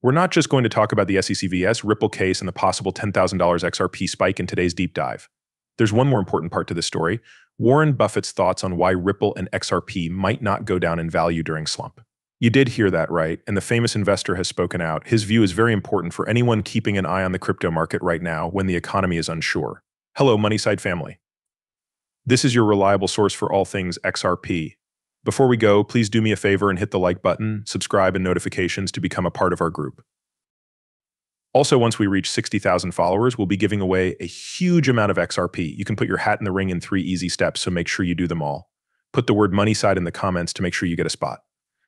We're not just going to talk about the SEC vs. Ripple case and the possible $10,000 XRP spike in today's deep dive. There's one more important part to this story: Warren Buffett's thoughts on why Ripple and XRP might not go down in value during slump. You did hear that right, and the famous investor has spoken out. His view is very important for anyone keeping an eye on the crypto market right now when the economy is unsure. Hello, Moneyside family. This is your reliable source for all things XRP. Before we go, please do me a favor and hit the like button, subscribe, and notifications to become a part of our group. Also, once we reach 60,000 followers, we'll be giving away a huge amount of XRP. You can put your hat in the ring in 3 easy steps, so make sure you do them all. Put the word Moneyside in the comments to make sure you get a spot.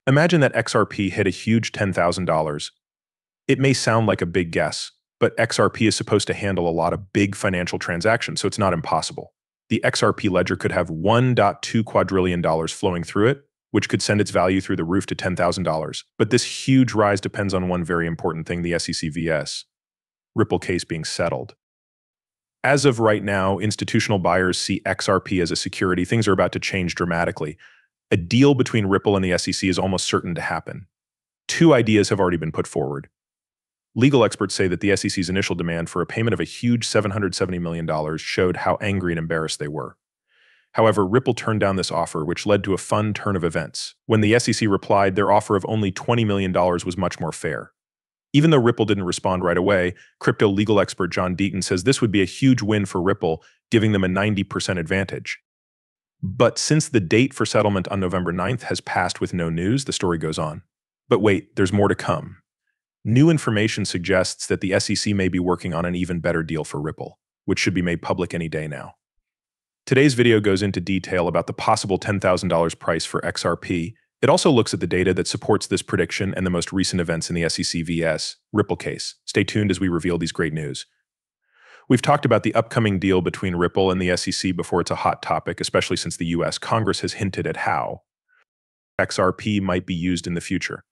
Imagine that XRP hit a huge $10,000. It may sound like a big guess, but XRP is supposed to handle a lot of big financial transactions, so it's not impossible. The XRP ledger could have $1.2 quadrillion flowing through it, which could send its value through the roof to $10,000. But this huge rise depends on one very important thing: the SEC vs. Ripple case being settled. As of right now, institutional buyers see XRP as a security. Things are about to change dramatically. A deal between Ripple and the SEC is almost certain to happen. 2 ideas have already been put forward. Legal experts say that the SEC's initial demand for a payment of a huge $770 million showed how angry and embarrassed they were. However, Ripple turned down this offer, which led to a fun turn of events. When the SEC replied, their offer of only $20 million was much more fair. Even though Ripple didn't respond right away, crypto legal expert John Deaton says this would be a huge win for Ripple, giving them a 90% advantage. But since the date for settlement on November 9th has passed with no news, the story goes on. But wait, there's more to come. New information suggests that the SEC may be working on an even better deal for Ripple, which should be made public any day now. Today's video goes into detail about the possible $10,000 price for XRP. It also looks at the data that supports this prediction and the most recent events in the SEC vs. Ripple case. Stay tuned as we reveal these great news. We've talked about the upcoming deal between Ripple and the SEC before it's a hot topic, especially since the US Congress has hinted at how XRP might be used in the future.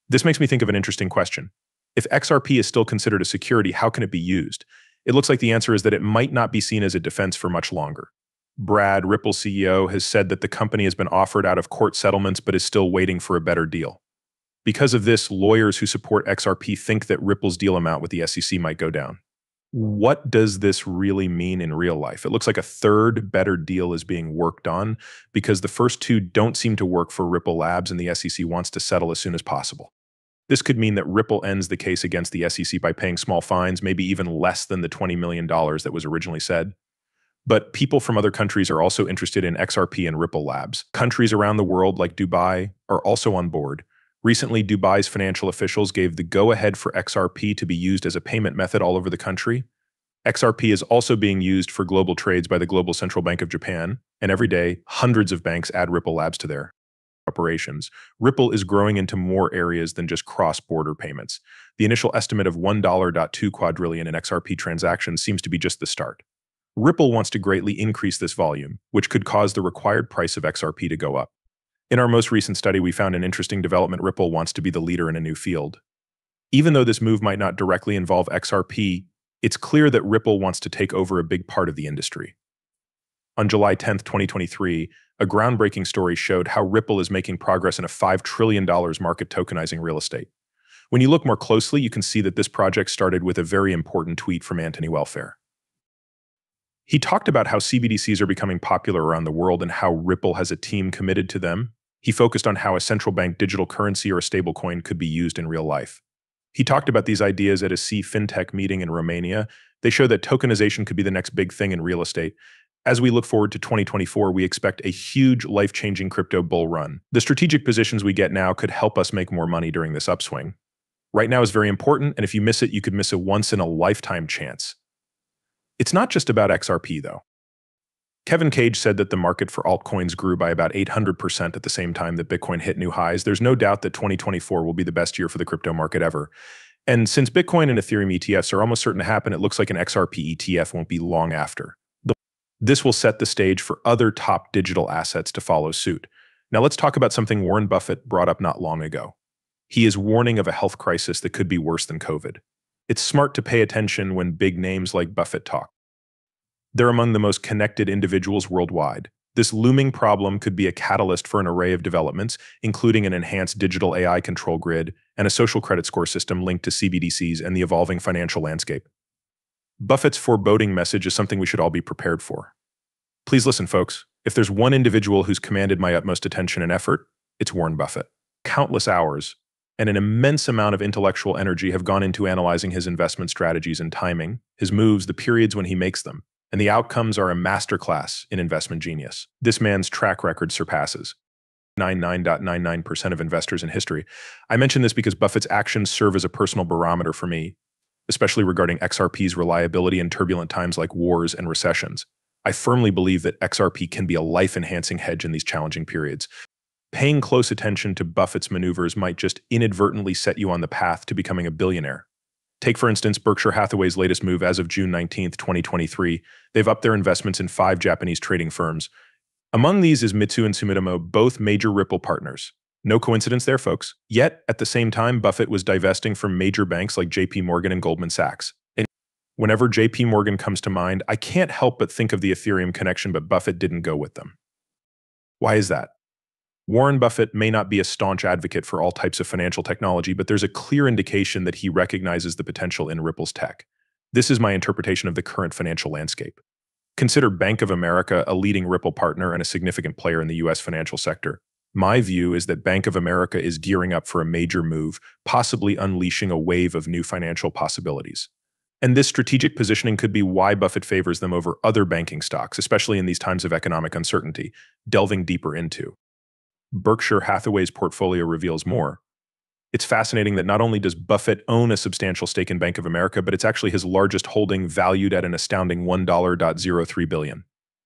This makes me think of an interesting question. If XRP is still considered a security, how can it be used? It looks like the answer is that it might not be seen as a defense for much longer. Brad, Ripple CEO, has said that the company has been offered out-of-court settlements but is still waiting for a better deal. Because of this, lawyers who support XRP think that Ripple's deal amount with the SEC might go down. What does this really mean in real life? It looks like a third better deal is being worked on because the first 2 don't seem to work for Ripple Labs and the SEC wants to settle as soon as possible. This could mean that Ripple ends the case against the SEC by paying small fines, maybe even less than the $20 million that was originally said. But people from other countries are also interested in XRP and Ripple Labs. Countries around the world like Dubai are also on board. Recently, Dubai's financial officials gave the go-ahead for XRP to be used as a payment method all over the country. XRP is also being used for global trades by the Global Central Bank of Japan, and every day, hundreds of banks add Ripple Labs to their operations. Ripple is growing into more areas than just cross-border payments. The initial estimate of $1.2 quadrillion in XRP transactions seems to be just the start. Ripple wants to greatly increase this volume, which could cause the required price of XRP to go up. In our most recent study, we found an interesting development. Ripple wants to be the leader in a new field. Even though this move might not directly involve XRP, it's clear that Ripple wants to take over a big part of the industry. On July 10, 2023, a groundbreaking story showed how Ripple is making progress in a $5 trillion market tokenizing real estate. When you look more closely, you can see that this project started with a very important tweet from Anthony Welfare. He talked about how CBDCs are becoming popular around the world and how Ripple has a team committed to them. He focused on how a central bank digital currency or a stablecoin could be used in real life. He talked about these ideas at a fintech meeting in Romania. They show that tokenization could be the next big thing in real estate. As we look forward to 2024, we expect a huge life-changing crypto bull run. The strategic positions we get now could help us make more money during this upswing. Right now is very important, and if you miss it, you could miss a once-in-a-lifetime chance. It's not just about XRP, though. Kevin Cage said that the market for altcoins grew by about 800% at the same time that Bitcoin hit new highs. There's no doubt that 2024 will be the best year for the crypto market ever. And since Bitcoin and Ethereum ETFs are almost certain to happen, it looks like an XRP ETF won't be long after. This will set the stage for other top digital assets to follow suit. Now let's talk about something Warren Buffett brought up not long ago. He is warning of a health crisis that could be worse than COVID. It's smart to pay attention when big names like Buffett talk. They're among the most connected individuals worldwide. This looming problem could be a catalyst for an array of developments, including an enhanced digital AI control grid and a social credit score system linked to CBDCs and the evolving financial landscape. Buffett's foreboding message is something we should all be prepared for. Please listen, folks. If there's one individual who's commanded my utmost attention and effort, it's Warren Buffett. Countless hours and an immense amount of intellectual energy have gone into analyzing his investment strategies and timing, his moves, the periods when he makes them, and the outcomes are a masterclass in investment genius. This man's track record surpasses 99.99% of investors in history. I mention this because Buffett's actions serve as a personal barometer for me, especially regarding XRP's reliability in turbulent times like wars and recessions. I firmly believe that XRP can be a life-enhancing hedge in these challenging periods. Paying close attention to Buffett's maneuvers might just inadvertently set you on the path to becoming a billionaire. Take, for instance, Berkshire Hathaway's latest move as of June 19, 2023. They've upped their investments in 5 Japanese trading firms. Among these is Mitsui and Sumitomo, both major Ripple partners. No coincidence there, folks. Yet, at the same time, Buffett was divesting from major banks like JP Morgan and Goldman Sachs. And whenever JP Morgan comes to mind, I can't help but think of the Ethereum connection, but Buffett didn't go with them. Why is that? Warren Buffett may not be a staunch advocate for all types of financial technology, but there's a clear indication that he recognizes the potential in Ripple's tech. This is my interpretation of the current financial landscape. Consider Bank of America a leading Ripple partner and a significant player in the U.S. financial sector. My view is that Bank of America is gearing up for a major move, possibly unleashing a wave of new financial possibilities. And this strategic positioning could be why Buffett favors them over other banking stocks, especially in these times of economic uncertainty. Delving deeper into Berkshire Hathaway's portfolio reveals more. It's fascinating that not only does Buffett own a substantial stake in Bank of America, but it's actually his largest holding, valued at an astounding $1.03 billion.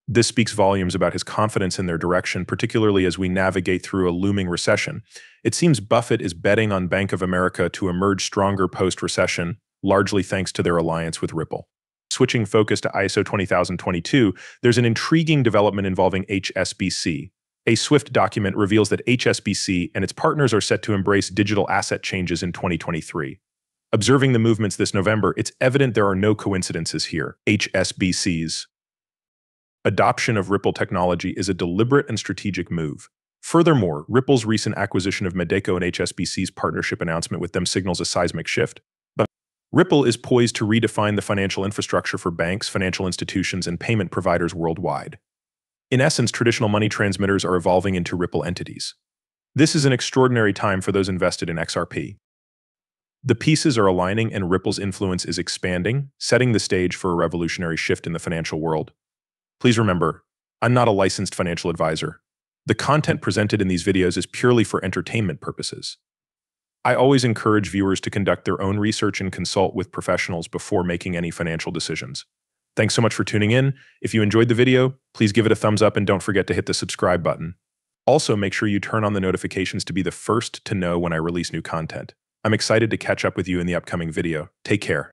This speaks volumes about his confidence in their direction, particularly as we navigate through a looming recession. It seems Buffett is betting on Bank of America to emerge stronger post-recession, largely thanks to their alliance with Ripple. Switching focus to ISO 20022, there's an intriguing development involving HSBC. A Swift document reveals that HSBC and its partners are set to embrace digital asset changes in 2023. Observing the movements this November, it's evident there are no coincidences here. HSBC's adoption of Ripple technology is a deliberate and strategic move. Furthermore, Ripple's recent acquisition of Medeco and HSBC's partnership announcement with them signals a seismic shift. But Ripple is poised to redefine the financial infrastructure for banks, financial institutions, and payment providers worldwide. In essence, traditional money transmitters are evolving into Ripple entities. This is an extraordinary time for those invested in XRP. The pieces are aligning and Ripple's influence is expanding, setting the stage for a revolutionary shift in the financial world. Please remember, I'm not a licensed financial advisor. The content presented in these videos is purely for entertainment purposes. I always encourage viewers to conduct their own research and consult with professionals before making any financial decisions. Thanks so much for tuning in. If you enjoyed the video, please give it a thumbs up and don't forget to hit the subscribe button. Also, make sure you turn on the notifications to be the first to know when I release new content. I'm excited to catch up with you in the upcoming video. Take care.